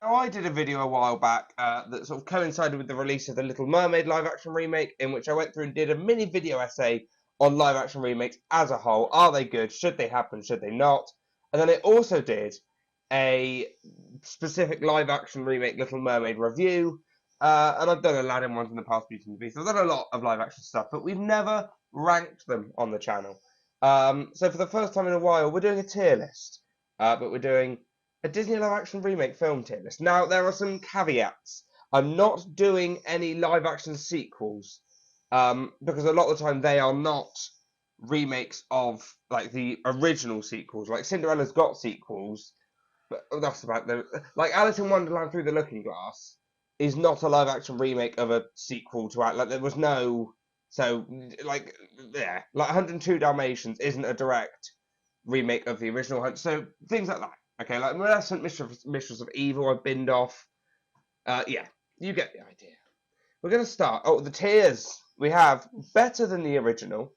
Now, I did a video a while back that sort of coincided with the release of the Little Mermaid live-action remake, in which I went through and did a mini video essay on live-action remakes as a whole. Are they good? Should they happen? Should they not? And then I also did a specific live-action remake Little Mermaid review, and I've done Aladdin ones in the past, Beauty and the Beast. I've done a lot of live-action stuff, but we've never ranked them on the channel. So for the first time in a while, we're doing a tier list, but we're doing a Disney live-action remake film tier list. Now, there are some caveats. I'm not doing any live-action sequels, because a lot of the time they are not remakes of like the original sequels. Like Cinderella's got sequels, but that's about the like Alice in Wonderland Through the Looking Glass is not a live-action remake of a sequel to like there was no like 102 Dalmatians isn't a direct remake of the original. So things like that. Okay, like Maleficent, Mistress of Evil, I've binned off. Yeah, you get the idea. We're going to start. Oh, the tiers. We have better than the original.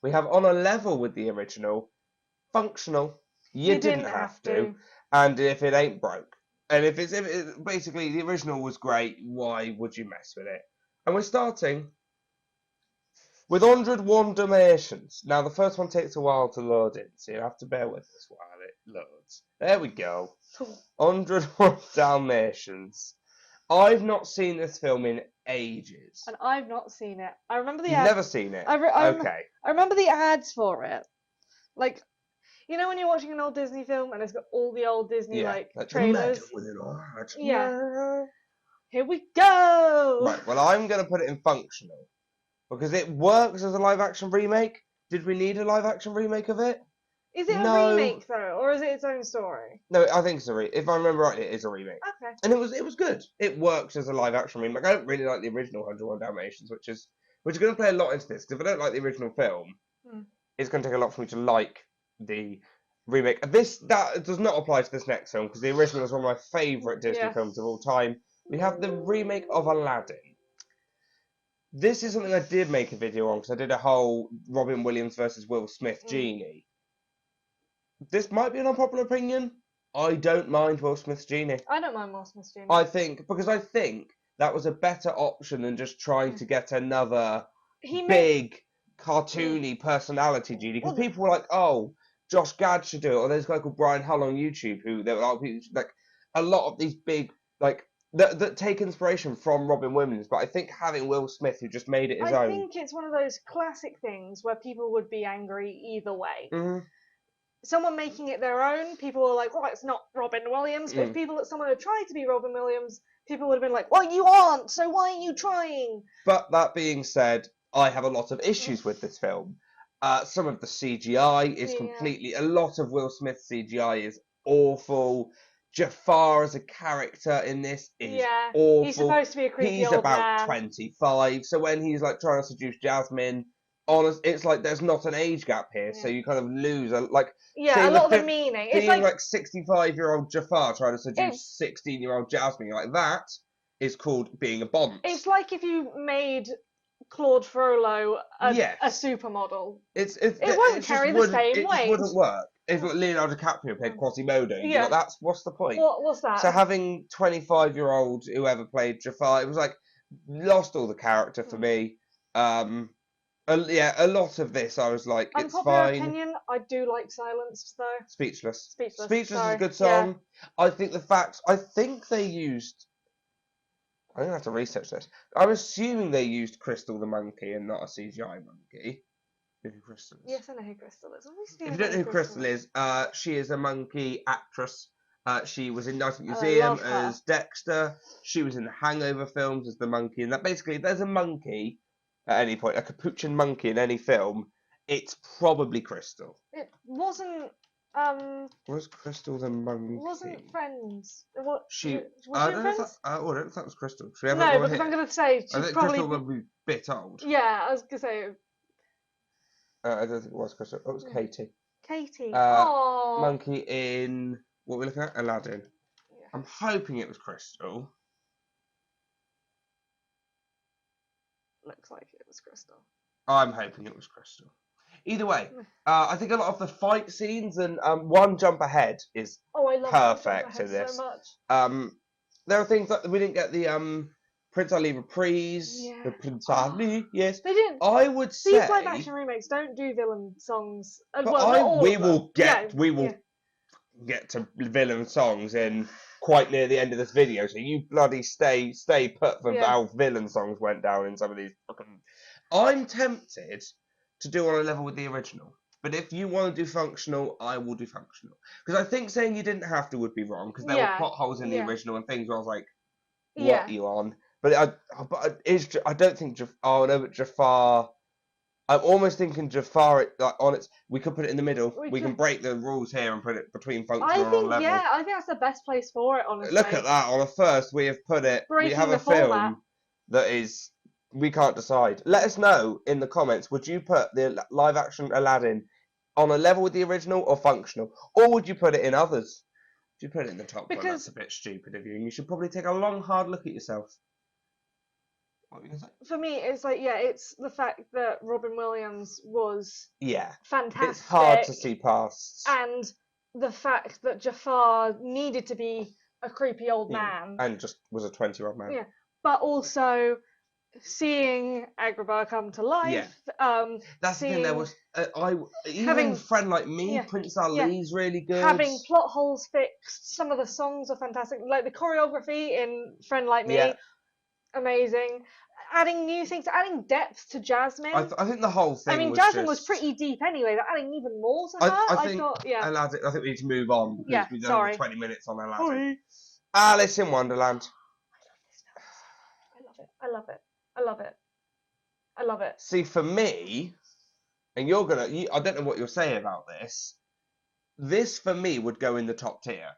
We have on a level with the original. Functional. You didn't have to. And if it ain't broke. And if it, basically the original was great, why would you mess with it? And we're starting with 101 Dalmatians. Now, the first one takes a while to load in, so you have to bear with us while it loads. There we go. 101 Dalmatians. I've not seen this film in ages. And I've not seen it. I remember the You've ads. never seen it? Okay. I remember the ads for it. Like, you know when you're watching an old Disney film and it's got all the old Disney like trailers? Yeah. Here we go! Right, well, I'm going to put it in functional. Because it works as a live-action remake. Did we need a live-action remake of it? Is it a remake though, or is it its own story? No, I think it's if I remember right, it is a remake. Okay. And it was good. It works as a live-action remake. I don't really like the original 101 Dalmatians, which is going to play a lot into this. Because if I don't like the original film, it's going to take a lot for me to like the remake. That does not apply to this next film because the original is one of my favourite Disney films of all time. We have the remake of Aladdin. This is something I did make a video on because I did a whole Robin Williams versus Will Smith Genie. This might be an unpopular opinion. I don't mind Will Smith's Genie. I don't mind Will Smith's Genie. I think that was a better option than just trying to get another big cartoony personality Genie. Because people were like, oh, Josh Gad should do it. Or there's a guy called Brian Hull on YouTube who they were like a lot of these big that take inspiration from Robin Williams, but I think having Will Smith, who just made it his own. I think it's one of those classic things where people would be angry either way. Mm-hmm. Someone making it their own, people were like, well, it's not Robin Williams. But if someone had tried to be Robin Williams, people would have been like, well, you aren't, so why are you trying? But that being said, I have a lot of issues with this film. Some of the CGI is completely... A lot of Will Smith's CGI is awful. Jafar as a character in this is awful. He's supposed to be a creepy old man. He's about 25, so when he's like trying to seduce Jasmine, it's like there's not an age gap here, so you kind of lose a lot of the meaning. It's like 65-year-old Jafar trying to seduce 16-year-old Jasmine, like that is called being a Bond. It's like if you made Claude Frollo a supermodel. It won't carry the same weight. It wouldn't work. If Leonardo DiCaprio played Quasimodo, what's the point? What's that? So having 25-year-old whoever played Jafar, it was like lost all the character for me. A lot of this I was like, it's fine. Opinion, I do like Silenced though. Speechless is sorry. a good song. Yeah. I think they used. I'm gonna have to research this. I'm assuming they used Crystal the monkey and not a CGI monkey. Who Crystal is? Yes, I know who Crystal is. If you don't know who Crystal is, she is a monkey actress. She was in Night at the Museum as Dexter. She was in the Hangover films as the monkey. And that basically, if there's a monkey at any point, a capuchin monkey in any film, it's probably Crystal. It wasn't. Was Crystal the monkey? Wasn't Friends? What? I don't know if that was Crystal. No, because I'm going to say she's I think probably. Crystal would be a bit old. Yeah, I was going to say. I don't think it was Crystal. It was Katie. Katie. Monkey in what we're looking at, Aladdin. Yeah. I'm hoping it was Crystal. Looks like it was Crystal. I'm hoping it was Crystal. Either way, I think a lot of the fight scenes and One Jump Ahead is perfect in this. So much. there are things that we didn't get the Prince Ali reprise, the Prince Ali, yes. They didn't. I would say these live action remakes don't do villain songs. We will get to villain songs in quite near the end of this video, so you bloody stay put for how villain songs went down in some of these fucking... I'm tempted to do on a level with the original, but if you want to do functional, I will do functional. Because I think saying you didn't have to would be wrong, because there were plot holes in the original and things where I was like, what are you on? But I don't think but Jafar... I'm almost thinking Jafar, we could put it in the middle. We can break the rules here and put it between functional and level. Yeah, I think that's the best place for it, honestly. Look at that. On a first, we have put it... we have a film that is... we can't decide. Let us know in the comments, would you put the live-action Aladdin on a level with the original or functional? Or would you put it in others? Would you put it in the top one? That's a bit stupid of you. And you should probably take a long, hard look at yourself. What were you going to say? For me, it's like, it's the fact that Robin Williams was fantastic. It's hard to see past. And the fact that Jafar needed to be a creepy old man. And just was a 20-year-old man. Yeah. But also seeing Agrabah come to life. That's the thing, there was... having Friend Like Me, Prince Ali's really good. Having plot holes fixed. Some of the songs are fantastic. Like the choreography in Friend Like Me. Amazing. Adding new things, adding depth to Jasmine. I think the whole thing. I mean, Jasmine was pretty deep anyway. But adding even more to her, I thought, Aladdin, I think we need to move on because we've done over 20 minutes on Aladdin. Sorry. Alice in Wonderland. I love it. I love it. I love it. See, for me, and I don't know what you'll say about this. This for me would go in the top tier.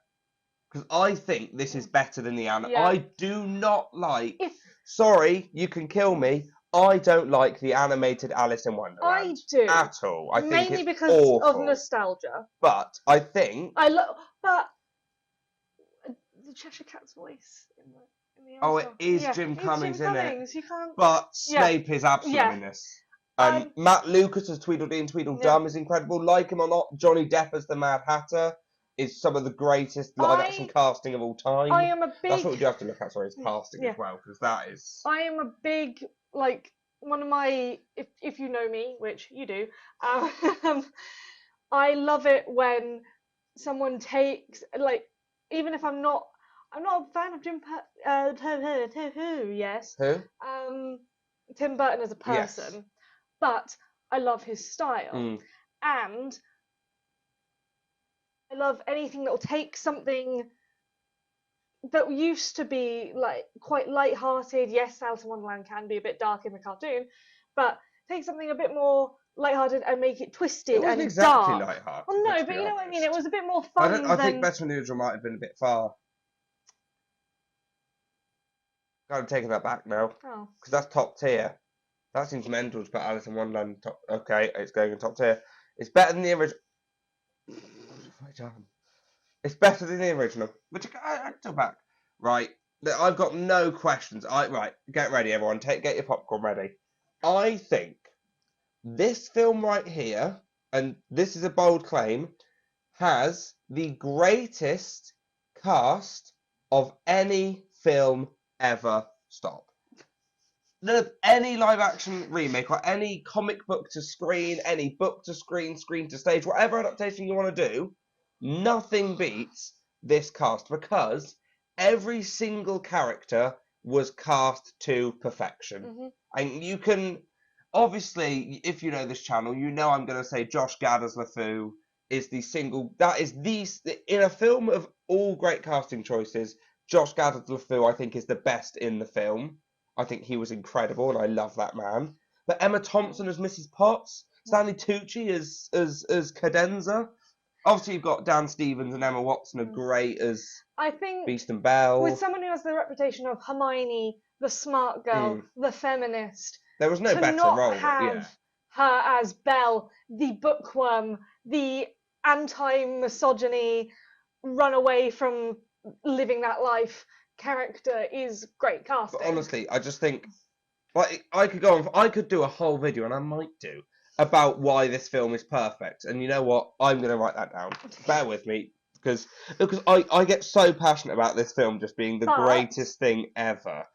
Because I think this is better than the anime. I do not like... Sorry, you can kill me. I don't like the animated Alice in Wonderland. I do. At all. I think mainly it's because awful. of nostalgia. But I think... But the Cheshire Cat's voice in the it is Jim Cummings, isn't it? You can't... But Snape is absolute in this. Matt Lucas as Tweedledee and Tweedledum is incredible. Like him or not, Johnny Depp as the Mad Hatter is some of the greatest live-action casting of all time. That's what we do have to look at, is casting as well, because that is... I am a big, one of my... If you know me, which you do, I love it when someone takes, even if I'm not a fan of Tim Burton as a person, but I love his style. And I love anything that will take something that used to be quite light-hearted. Yes, Alice in Wonderland can be a bit dark in the cartoon, but take something a bit more light-hearted and make it twisted and exactly dark. Light-hearted. Well, no, but you know what I mean. It was a bit more fun. I think Better Than the Original might have been a bit far. Gotta take that back now, because that's top tier. That seems mental to put Alice in Wonderland top. Okay, it's going in top tier. It's better than the original. It's better than the original, which I took back. Right, I've got no questions. Right, get ready, everyone. Get your popcorn ready. I think this film right here, and this is a bold claim, has the greatest cast of any film ever. Stop. Any live-action remake or any comic book to screen, any book to screen, screen to stage, whatever adaptation you want to do, nothing beats this cast because every single character was cast to perfection. And you can, obviously, if you know this channel, you know I'm going to say Josh Gad as LeFou is in a film of all great casting choices, Josh Gad as LeFou I think is the best in the film. I think he was incredible, and I love that man. But Emma Thompson as Mrs. Potts, Stanley Tucci as Cadenza. Obviously, you've got Dan Stevens and Emma Watson are great as Beast and Belle. With someone who has the reputation of Hermione, the smart girl, the feminist. There was no better role. Have her as Belle, the bookworm, the anti-misogyny, run away from living that life character is great casting. But honestly, I just think I could do a whole video, and I might do, about why this film is perfect. And you know what? I'm going to write that down. Bear with me. because I get so passionate about this film just being the But- greatest thing ever.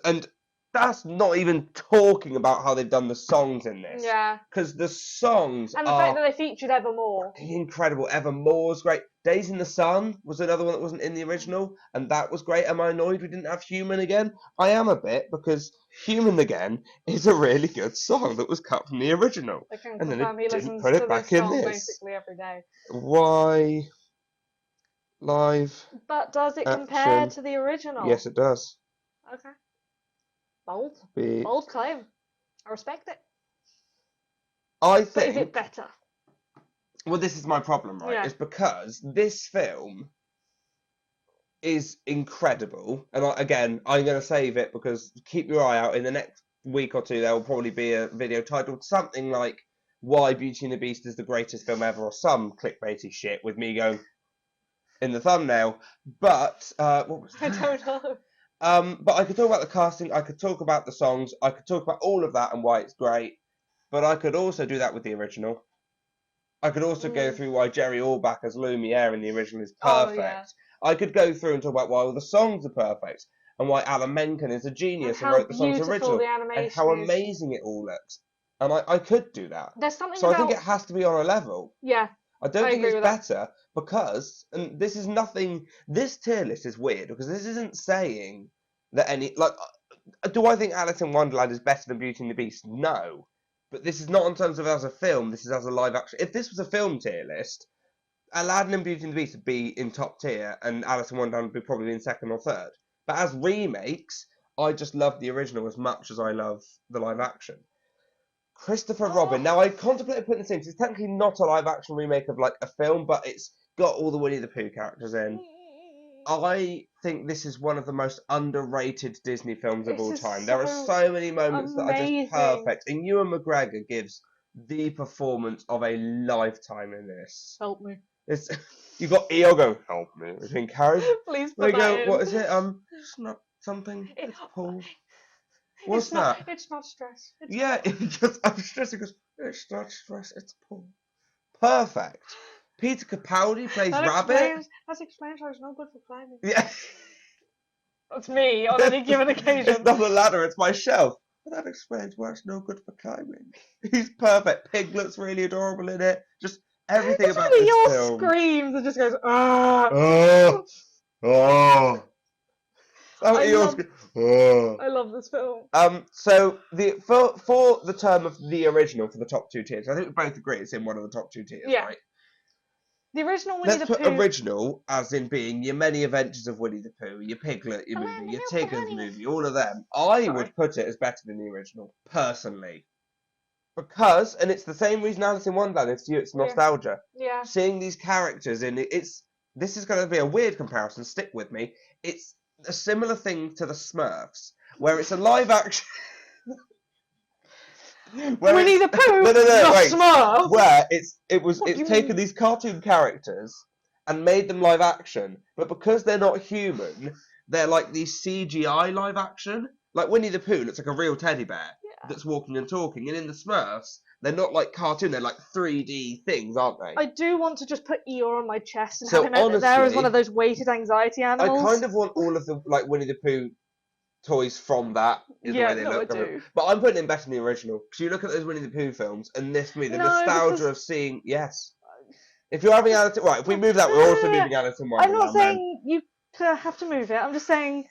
And that's not even talking about how they've done the songs in this. Yeah. Because the songs And the are fact that they featured Evermore. incredible. Evermore's great. Days in the Sun was another one that wasn't in the original, and that was great. Am I annoyed we didn't have Human Again? I am a bit, because Human Again is a really good song that was cut from the original. I can And then confirm it he didn't listens put to it this back in song this. basically every day. Why live But does it compare action? to the original? Yes, it does. Okay. Bold. Be- Bold claim. I respect it. I But is it think. better? Well, this is my problem, right? Yeah. It's because this film is incredible, and again, I'm going to save it because keep your eye out. In the next week or two, there will probably be a video titled something like "Why Beauty and the Beast is the greatest film ever," or some clickbaity shit with me going in the thumbnail. But what was I that? don't know. But I could talk about the casting, I could talk about the songs, I could talk about all of that and why it's great. But I could also do that with the original. I could also go through why Jerry Orbach as Lumiere in the original is perfect. Oh, yeah. I could go through and talk about why all the songs are perfect and why Alan Menken is a genius and how wrote the songs beautiful original the animation and how is. amazing it all looks. And I could do that. There's something So about... I think it has to be on a level. Yeah. I don't I think agree it's with that. better because, and this is nothing, this tier list is weird because this isn't saying that do I think Alice in Wonderland is better than Beauty and the Beast? No. But this is not in terms of as a film, this is as a live action. If this was a film tier list, Aladdin and Beauty and the Beast would be in top tier and Alice in Wonderland would probably be in second or third. But as remakes, I just love the original as much as I love the live action. Christopher Robin. Now, I contemplated putting this in because it's technically not a live action remake of like a film, but it's got all the Winnie the Pooh characters in. I think this is one of the most underrated Disney films of This all is time. There are so so many moments that are amazing. just perfect. And Ewan McGregor gives the performance of a lifetime in this. Help me. You got Iago, help me. I think Harry. Please There put you that go. in. What is it? Snap something. It's Paul. What's that? It's not stress. It's Yeah, I'm stressing because it's not stress. It's Paul. Perfect. Peter Capaldi plays Rabbit. That explains why it's no good for climbing. Yeah. That's me on any given occasion. It's not a ladder, it's my shelf. But that explains why it's no good for climbing. He's perfect. Piglet's really adorable in it. Just everything It's about really this your film. screams and just goes, ah. Oh. I love this film. So for the term of the original for the top two tiers, I think we both agree it's in one of the top two tiers, Yeah. right? The original Winnie Let's the put Pooh. original as in being your Many Adventures of Winnie the Pooh, your Piglet, your movie, your Tigger's movie, all of them. I would put it as better than the original, personally. Because, and it's the same reason Alice in Wonderland, it's nostalgia. Yeah. Seeing these characters in it, this is going to be a weird comparison, stick with me. It's a similar thing to the Smurfs, where it's a live action... Winnie the Pooh, no, wait. Smurf. Where it's you taken mean? these cartoon characters and made them live action, but because they're not human, they're like these CGI live action. Like Winnie the Pooh looks like a real teddy bear that's walking and talking, and in the Smurfs, they're not like cartoon, they're like 3D things, aren't they? I do want to just put Eeyore on my chest and So have him out there as honestly, one of those weighted anxiety animals. I kind of want all of the like Winnie the Pooh toys from that is the way they look. I do. But I'm putting it better than the original. Because you look at those Winnie the Pooh films, and this for me, the nostalgia of seeing, yes. If you're having Alice, right, if we move that, we're also moving Alice in Wonderland. I'm not saying you have to move it. I'm just saying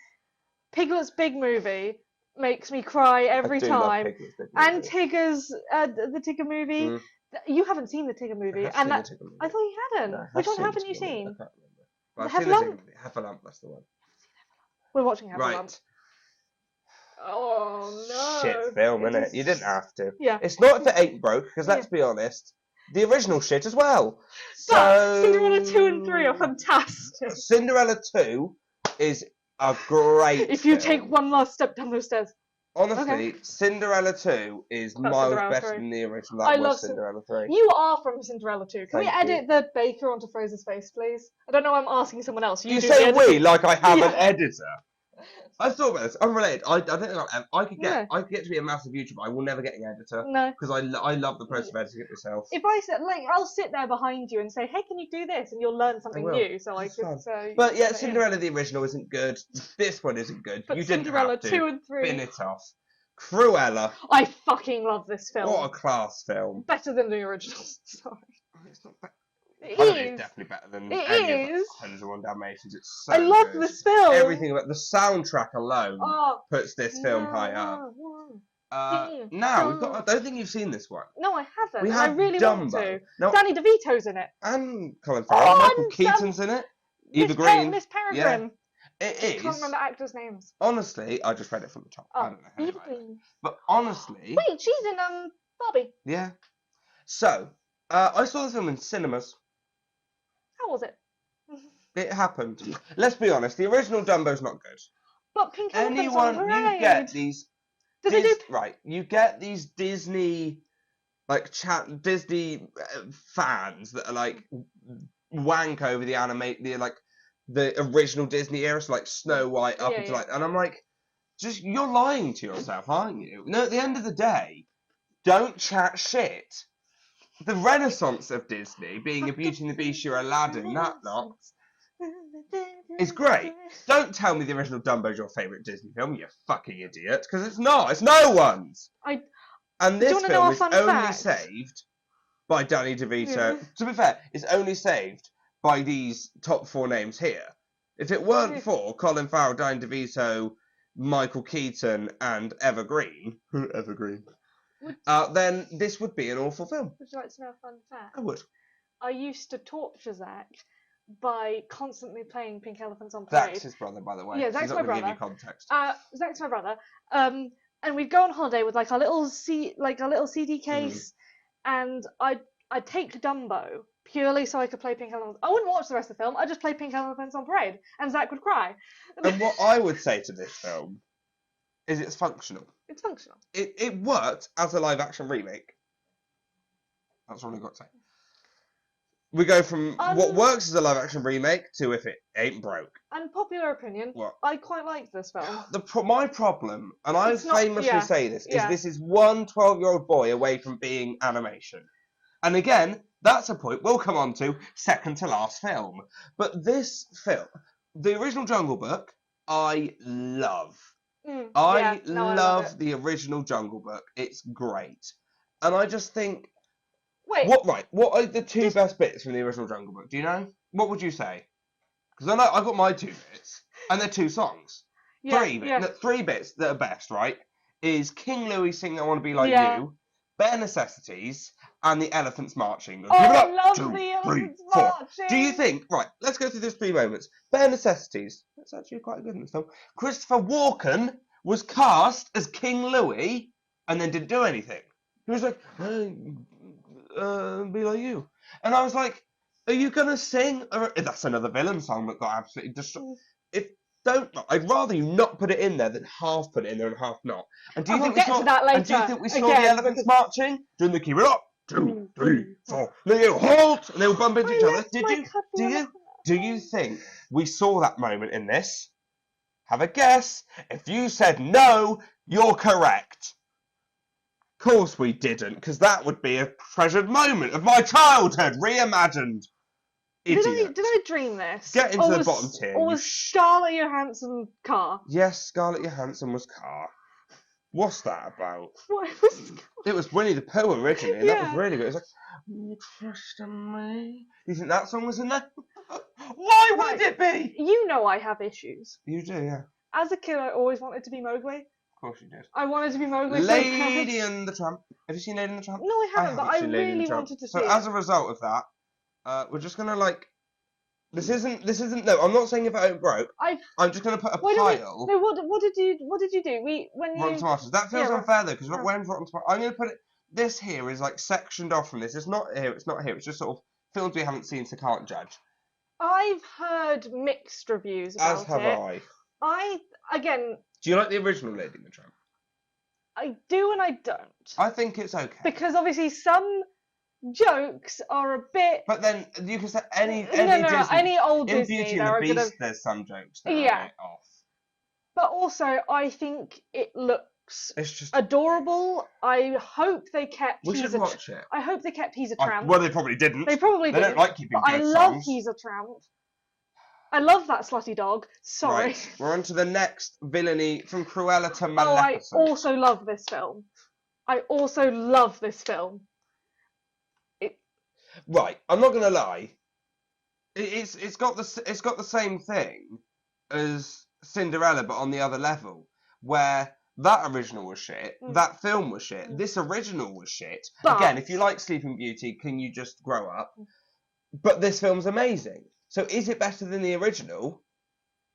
Piglet's Big Movie makes me cry every time. And Tigger's, the Tigger movie. Mm. You haven't seen the Tigger movie. I thought you hadn't. No, Which one haven't you seen? I can't remember. Well, I've Have seen Lump? Have a Lump, that's the one. We're watching Have a Lump. Right. Oh no! Shit film, innit? You didn't have to. Yeah. It's not if it ain't broke, because let's be honest, the original shit as well. But Cinderella 2 and 3 are fantastic. Cinderella 2 is a great If you film. take one last step down those stairs. Honestly, Cinderella 2 is miles Cinderella better 3. than the original. I That love was Cinderella 3. You are from Cinderella 2. Can we Thank you. edit the baker onto Fraser's face, please? I don't know. I'm asking someone else. You do say the we editing. like I have an editor. I thought about this. Unrelated. I don't think I could Yeah. get to be a massive YouTuber. I will never get an editor No. because I love the process of editing it myself. If I said, like, I'll sit there behind you and say, hey, can you do this? And you'll learn something new. So I It's could fun. say. But yeah, Cinderella the original isn't good. This one isn't good. But You didn't Cinderella have to 2 and 3. spin it off. Cruella. I fucking love this film. What a class film. Better than the original. Sorry. It's not bad. It I think it's is. definitely better than It any is. of 101 Dalmatians. It's so I love good. this film. Everything about the soundtrack alone Oh, puts this film high up. Now we've got. I don't think you've seen this one. No, I haven't. We and I have really Dumbo. want to. Now, Danny DeVito's in it. and Colin Farrell, Michael Keaton's in it. Eva Green. Miss Peregrine. It I is. can't remember actors' names. Honestly, I just read it from the top. I don't know how Eva you like it. Green. But honestly, Wait, she's in Barbie. yeah. So, I saw the film in cinemas. How was it? It happened. Let's be honest, the original Dumbo's not good. But Pink Elephant's on parade. You get these. Did they do? Right, you get these Disney, like Disney fans that are like wank over the original Disney era, so like Snow White up into like, and I'm like, just you're lying to yourself, aren't you? No, at the end of the day, don't chat shit. The Renaissance of Disney, being a Beauty and the Beast, your Aladdin, that lot, is great. Don't tell me the original Dumbo's your favourite Disney film, you fucking idiot, because it's not. It's no one's. And this film is only saved by Danny DeVito. Yeah. To be fair, it's only saved by these top 4 names here. If it weren't for Colin Farrell, Danny DeVito, Michael Keaton, and Evergreen, then this would be an awful film. Would you like to know a fun fact? I would. I used to torture Zach by constantly playing Pink Elephants on Parade. Zach's his brother, by the way. Yeah, Zach's He's not my gonna brother. Give you context. Zach's my brother. And we'd go on holiday with like our little CD case, and I'd take Dumbo purely so I could play Pink Elephants. I wouldn't watch the rest of the film. I'd just play Pink Elephants on Parade, and Zach would cry. And what I would say to this film is it's functional. It's functional. It worked as a live action remake. That's all I got to say. We go from what works as a live action remake to if it ain't broke. Unpopular opinion. What? I quite like this film. My problem, and I famously say this, is yeah. this is one 12-year-old boy away from being animation. And again, that's a point we'll come on to second to last film. But this film, the original Jungle Book, I love. I love the original Jungle Book. It's great. And I just think... Wait. What are the two best bits from the original Jungle Book? Do you know? What would you say? Because I know I've got my 2 bits, and they're 2 songs. Yeah, 3 bits that are best, right? Is King Louis singing I Want to Be Like You, Bare Necessities, and the Elephants Marching. Oh, I love the Elephants Marching! Do you think... Right, let's go through these 3 moments. Bare Necessities. That's actually quite good in this film. Christopher Walken was cast as King Louis, and then didn't do anything. He was like... be like you. And I was like, are you gonna sing? That's another villain song that got absolutely destroyed. I'd rather you not put it in there than half put it in there and half not. And do you think we saw that later? And do you think we saw the elephants marching? Doing the keep it up? 2, 3, 4. Then you halt, and they will bump into each other. Do you think we saw that moment in this? Have a guess. If you said no, you're correct. Of course we didn't, because that would be a treasured moment of my childhood, reimagined. Idiot. Did I dream this? Get into the bottom tier. Or was Scarlett Johansson Car? Yes, Scarlett Johansson was Car. What's that about? What was It was Winnie the Pooh originally, and that was really good. It was like, you trust in me? Do you think that song was in there? Why would it be? You know I have issues. You do, yeah. As a kid, I always wanted to be Mowgli. Of course you did. I wanted to be Mowgli. Lady and the Tramp. Have you seen Lady and the Tramp? No, I haven't, but I really wanted to see it. So as a result of that, we're just gonna like. This isn't. No, I'm not saying if it ain't broke. I'm just gonna put a pile. No, what did you do? Rotten Tomatoes. That feels unfair though, because when's Rotten Tomatoes? I'm gonna put it. This here is like sectioned off from this. It's not here. It's not here. It's just sort of films we haven't seen, so can't judge. I've heard mixed reviews about it. As have I. Do you like the original Lady and the Tramp? I do and I don't. I think it's okay. Because obviously some jokes are a bit. But then you can say any Disney, old in Disney. Beauty and the Beast, there's some jokes that are a bit off. But also, I think it looks It's just adorable. I hope they kept. we should watch it. I hope they kept He's a Tramp. Well, they probably didn't. They probably They didn't. don't like keeping But good I love songs. He's a Tramp. I love that slutty dog. Sorry. Right, we're on to the next villainy from Cruella to Oh, I Maleficent. also love this film. Right, I'm not gonna lie. It's got the same thing as Cinderella, but on the other level, where that original was shit, that film was shit, this original was shit. But- Again, if you like Sleeping Beauty, can you just grow up? But this film's amazing. So is it better than the original?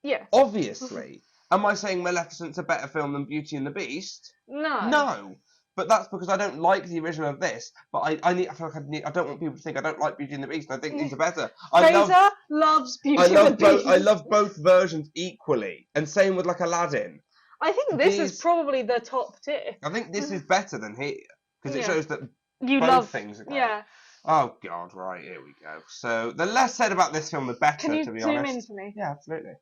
Yeah. Obviously. Am I saying Maleficent's a better film than Beauty and the Beast? No. No. But that's because I don't like the original of this. But I don't want people to think I don't like Beauty and the Beast. I think these are better. Fraser loves Beauty and the Beast. I love both versions equally, and same with like Aladdin. I think this is probably the top tier. I think this is better than here because it shows that You both love things are great. Yeah. Oh God! Right, here we go. So the less said about this film, the better. Can you to be zoom honest. in for me? Yeah, absolutely.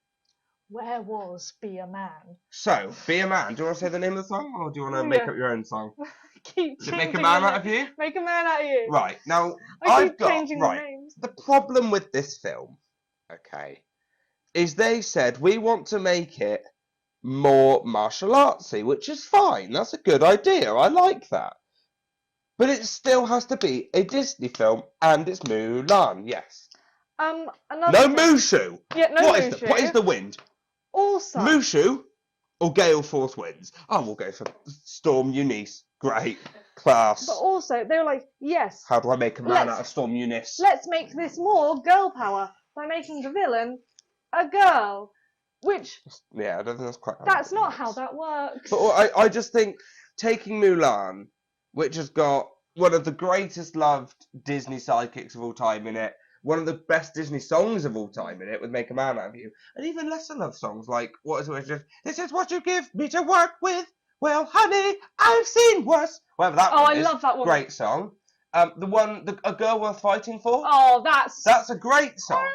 Where was Be a Man? So, Be a Man. Do you want to say the name of the song, or do you want to make up your own song? Keep Does it make a changing man the out of you? Make a man out of you. Right, now, I keep I've got, changing the names. the problem with this film, okay, is they said, we want to make it more martial artsy, which is fine. That's a good idea. I like that. But it still has to be a Disney film, and it's Mulan, yes. Another No thing- Mushu! Yeah, no What Mushu. is the wind? Also, Mushu or gale force winds? Oh, we'll go for Storm Eunice. Great. Class. but also they were like, yes, How do I make a man Let's- out of Storm Eunice? let's make this more girl power by making the villain a girl. Which Yeah, I don't think that's quite. that's it not works. how that works. But I just think taking Mulan, which has got one of the greatest loved Disney sidekicks of all time in it, one of the best Disney songs of all time in it, would make a man out of you, and even lesser loved songs like what is it? Just this is what you give me to work with. Well, honey, I've seen worse. Whatever that Oh, one I is. love that one. Great song. A Girl Worth Fighting For. Oh, that's a great song.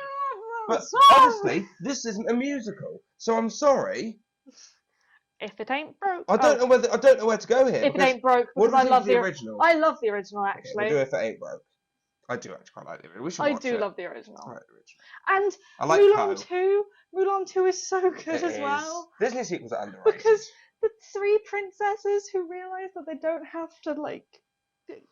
But song. honestly, this isn't a musical, so I'm sorry. If it ain't broke, I don't know where to go here. If it because ain't broke, what because do I we love think of the original. I love the original Okay, actually. we'll do If It Ain't Broke. I do actually quite like the original. We should I watch do it. love the original. I like the original. And I like Mulan Poe. 2, Mulan 2 is so good It as is. well. Disney sequels are underrated. Because the three princesses who realise that they don't have to like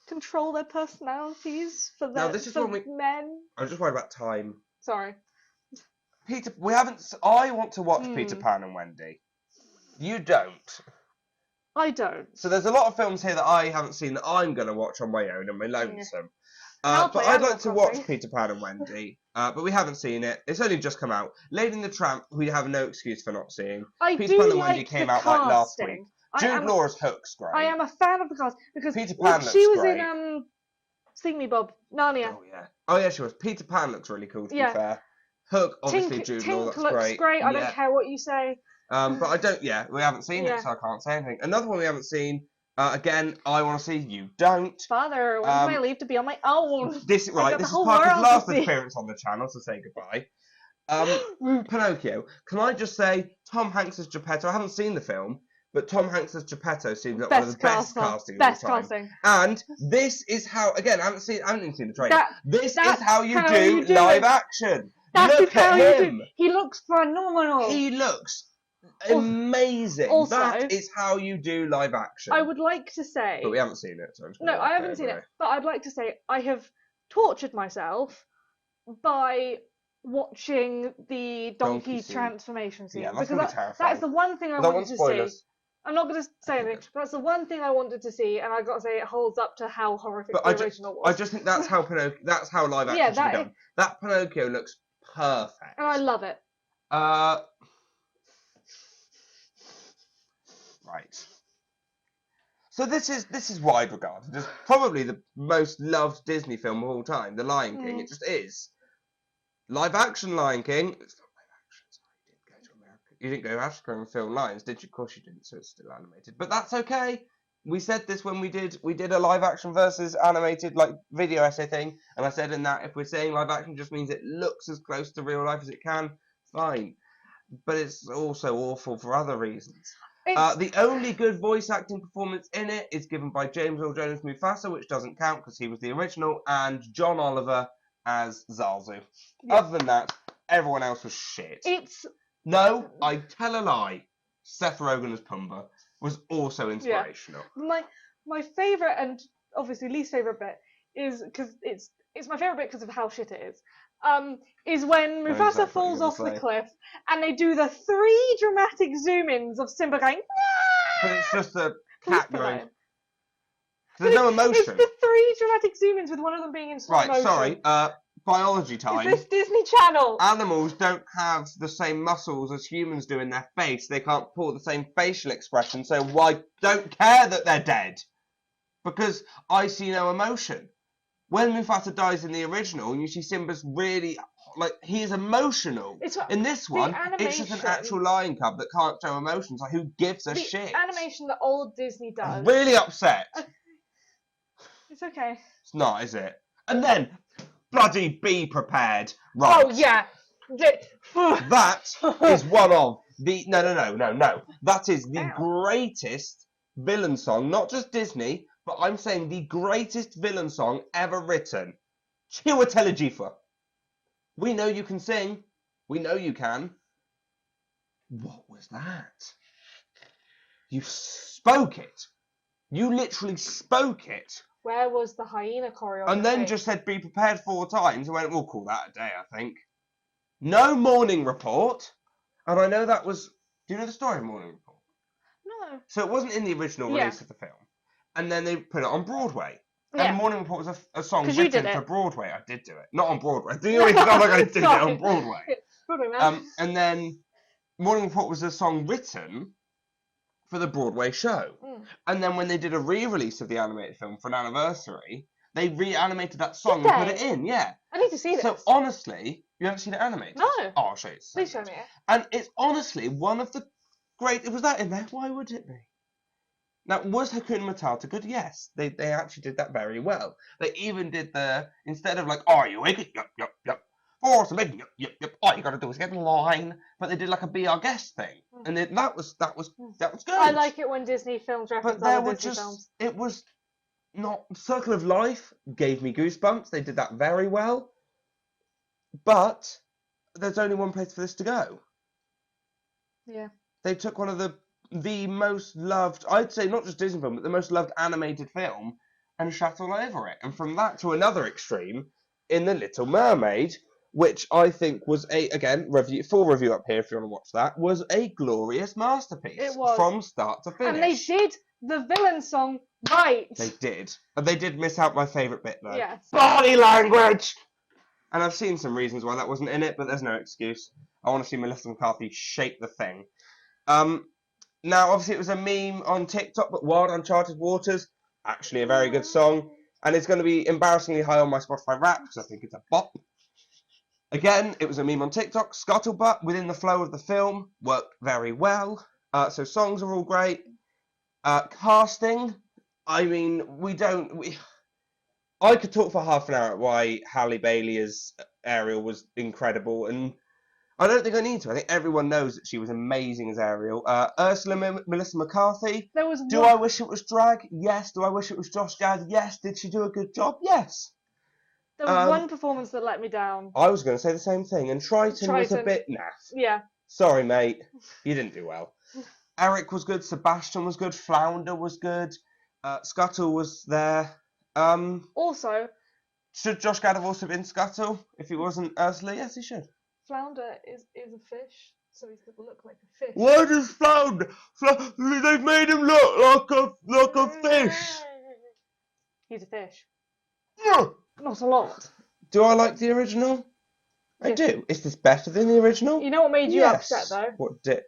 control their personalities for Now, this is for when we- men. I'm just worried about time. Sorry. We haven't. I want to watch Peter Hmm. Pan and Wendy. You don't. I don't. So there's a lot of films here that I haven't seen that I'm going to watch on my own and my lonesome. I'll But play I'd Animal like to watch Crossing. Peter Pan and Wendy. But we haven't seen it. It's only just come out. Lady and the Tramp, we have no excuse for not seeing. I Peter do Pan and like Wendy came the out like last casting. week. I Jude am, Law's Hook's great. I am a fan of the cast because Peter look, Pan she looks was great. in Sing Me Bob, Narnia. Oh yeah, she was. Peter Pan looks really cool, to Yeah. be fair. Hook, obviously Tink, Jude Tink Law, that's looks great. I don't care what you say. But I don't, we haven't seen Yeah. it, so I can't say anything. Another one we haven't seen, again, I want to see, you don't. Father, when's my leave to be on my own? This I've got the is whole Parker's world to last see. appearance on the channel, so say goodbye. Pinocchio. Can I just say, Tom Hanks as Geppetto, I haven't seen the film, but Tom Hanks as Geppetto seems like one of the best casting of all time. casting. And this is how, again, I haven't even seen the trailer. This is that's how you how do you do live it. action. That Look is how at you him. do. He looks phenomenal. He looks amazing. Also- that is how you do live action. I would like to say. But we haven't seen it, so I'm just No, gonna I let haven't seen go it. But I'd like to say I have tortured myself by watching the donkey scene. transformation scene. Yeah, that's because gonna be terrifying. that is the one thing I Don't wanted want to see. spoilers. I'm not going to say Okay, anything. good. But that's the one thing I wanted to see, and I got to say it holds up to how horrific But the original was. I just think that's how that's how live action Yeah, should be that done. That Pinocchio looks perfect. And I love it. Right. So this is wide regarded as probably the most loved Disney film of all time, The Lion King. Mm. It just is. Live action Lion King. It's not live action. Sorry, you didn't go to America. You didn't go to Africa and film lions, did you? Of course you didn't. So it's still animated, but that's okay. We said this when we did a live action versus animated like video essay thing, and I said in that if we're saying live action just means it looks as close to real life as it can, fine. but it's also awful for other reasons. It's, The only good voice acting performance in it is given by James Earl Jones Mufasa, which doesn't count because he was the original, and John Oliver as Zazu. Yeah. Other than that, everyone else was shit. No, I tell a lie. Seth Rogen as Pumbaa was also inspirational. Yeah. My favourite and obviously least favourite bit is because it's my favourite bit because of how shit it is when Mufasa exactly falls off the say. cliff and they do the 3 dramatic zoom-ins of Simba going. But it's just a Please cat put going. that in. There's no emotion. It's the 3 dramatic zoom-ins with one of them being in slow Right, motion. sorry. Biology time. Is this Disney Channel? Animals don't have the same muscles as humans do in their face. They can't pull the same facial expression, so I don't care that they're dead. Because I see no emotion. When Mufasa dies in the original, and you see Simba's really, he is emotional. In this one, it's just an actual lion cub that can't show emotions. Like, who gives a shit? The animation that old Disney does. I'm really upset. It's okay. It's not, is it? And then, bloody be prepared. Right. Oh, yeah. That is one of the... No. That is the greatest villain song, not just Disney, but I'm saying the greatest villain song ever written. Chiwetel Ejiofor. We know you can sing. We know you can. What was that? You spoke it. You literally spoke it. Where was the hyena choreography? And then just said be prepared 4 times and went, we'll call that a day, I think. No morning report. And I know that was... Do you know the story of Morning Report? No. So it wasn't in the original release of the film. And then they put it on Broadway. Yeah. And Morning Report was a song you did written it. for Broadway. I did do it. Not on Broadway. Do you always sound like I did it on Broadway? Broadway, man. And then Morning Report was a song written for the Broadway show. And then when they did a re-release of the animated film for an anniversary, they reanimated that song and put it in, yeah. I need to see this. So honestly, you haven't seen it animated? No. Oh, I'll show you. Please show me it. And it's honestly one of the great... Was that in there? Why would it be? Now, was Hakuna Matata good? Yes. They actually did that very well. They even did instead of like, are you wicked? Yup. Force big, yup. All you gotta do is get in line. But they did like a Be Our Guest thing. And that was good. I like it when Disney films reference other Disney films. It was not... Circle of Life gave me goosebumps. They did that very well. But there's only one place for this to go. Yeah. They took one of the most loved, I'd say not just Disney film, but the most loved animated film and shat all over it. And from that to another extreme, in The Little Mermaid, which I think was full review up here if you want to watch that, was a glorious masterpiece. It was. From start to finish. And they did the villain song right. They did. And they did miss out my favourite bit though. Yes. Body language! And I've seen some reasons why that wasn't in it, but there's no excuse. I want to see Melissa McCarthy shape the thing. Now, obviously, it was a meme on TikTok, but Wild Uncharted Waters, actually a very good song. And it's going to be embarrassingly high on my Spotify Wrapped, because I think it's a bop. Again, it was a meme on TikTok. Scuttlebutt, within the flow of the film, worked very well. So songs are all great. Casting, I mean, I could talk for half an hour at why Halle Bailey as Ariel was incredible, and I don't think I need to. I think everyone knows that she was amazing as Ariel. Ursula Melissa McCarthy. Do I wish it was drag? Yes. Do I wish it was Josh Gad? Yes. Did she do a good job? Yes. There was one performance that let me down. I was going to say the same thing, and Triton was a bit naff. Yeah. Sorry, mate. You didn't do well. Eric was good. Sebastian was good. Flounder was good. Scuttle was there. Also, should Josh Gad have also been Scuttle if he wasn't Ursula? Yes, he should. Flounder is a fish, so he's going to look like a fish. Why does Flounder? They've made him look like a fish. He's a fish. No. Not a lot. Do I like the original? I do. Is this better than the original? You know what made you upset though? What did?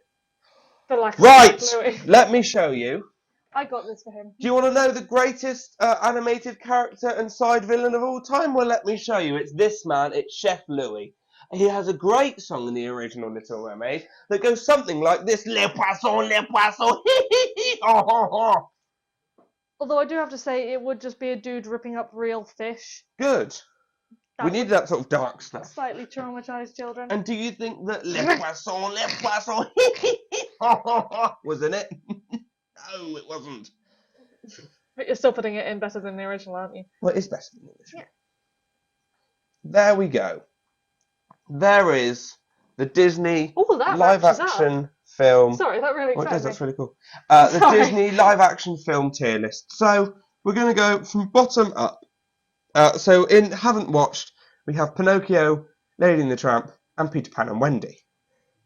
The lack of Right. Let me show you. I got this for him. Do you want to know the greatest animated character and side villain of all time? Well, let me show you. It's this man. It's Chef Louis. He has a great song in the original Little Mermaid that goes something like this. Le poisson, hee hee hee, oh, oh, oh. Although I do have to say, it would just be a dude ripping up real fish. Good. We needed that sort of dark stuff. Slightly traumatized children. And do you think that Le Poisson was in it? No, it wasn't. But you're still putting it in better than the original, aren't you? Well, it's better than the original. Yeah. There we go. There is the Disney live-action film. Sorry, that really excited me. That's really cool. The Disney live-action film tier list. So we're going to go from bottom up. So in haven't watched, we have Pinocchio, Lady and the Tramp, and Peter Pan and Wendy.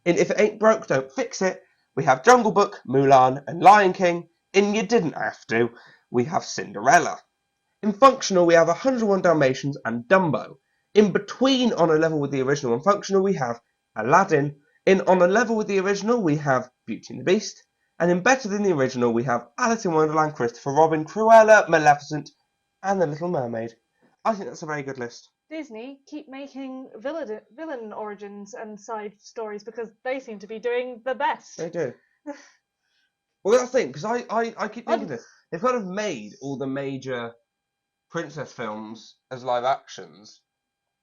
In If It Ain't Broke, Don't Fix It, we have Jungle Book, Mulan, and Lion King. In You Didn't Have To, we have Cinderella. In Functional, we have 101 Dalmatians and Dumbo. In between, on a level with the original and Functional, we have Aladdin. In On a level with the original, we have Beauty and the Beast. And in Better Than the Original, we have Alice in Wonderland, Christopher Robin, Cruella, Maleficent, and The Little Mermaid. I think that's a very good list. Disney, keep making villain origins and side stories because they seem to be doing the best. They do. Well, that's the thing, because I keep thinking this. They've kind of made all the major princess films as live actions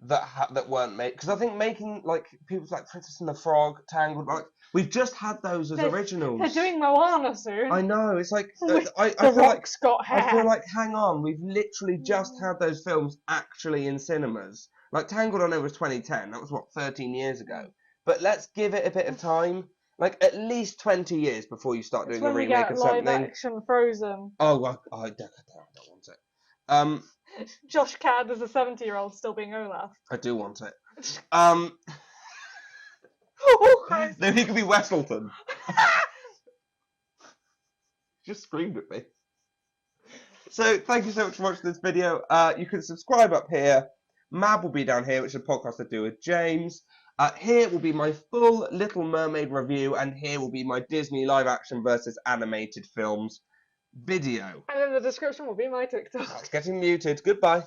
that weren't made. Because I think making like people like Princess and the Frog, Tangled, like we've just had those as originals. They're doing Moana soon. I know. It's like I feel like hang on, we've literally just had those films actually in cinemas. Like Tangled, I know was 2010. That was what 13 years ago. But let's give it a bit of time. Like at least 20 years before you start doing a remake of something. Live action Frozen. Oh, well, I don't want it. Josh Gad as a 70-year-old still being Olaf. I do want it. Oh, Christ. No, he could be Westleton. Just screamed at me. So, thank you so much for watching this video. You can subscribe up here. Mab will be down here, which is a podcast I do with James. Here will be my full Little Mermaid review, and here will be my Disney live-action versus animated films video. And in the description will be my TikTok. That's getting muted. Goodbye.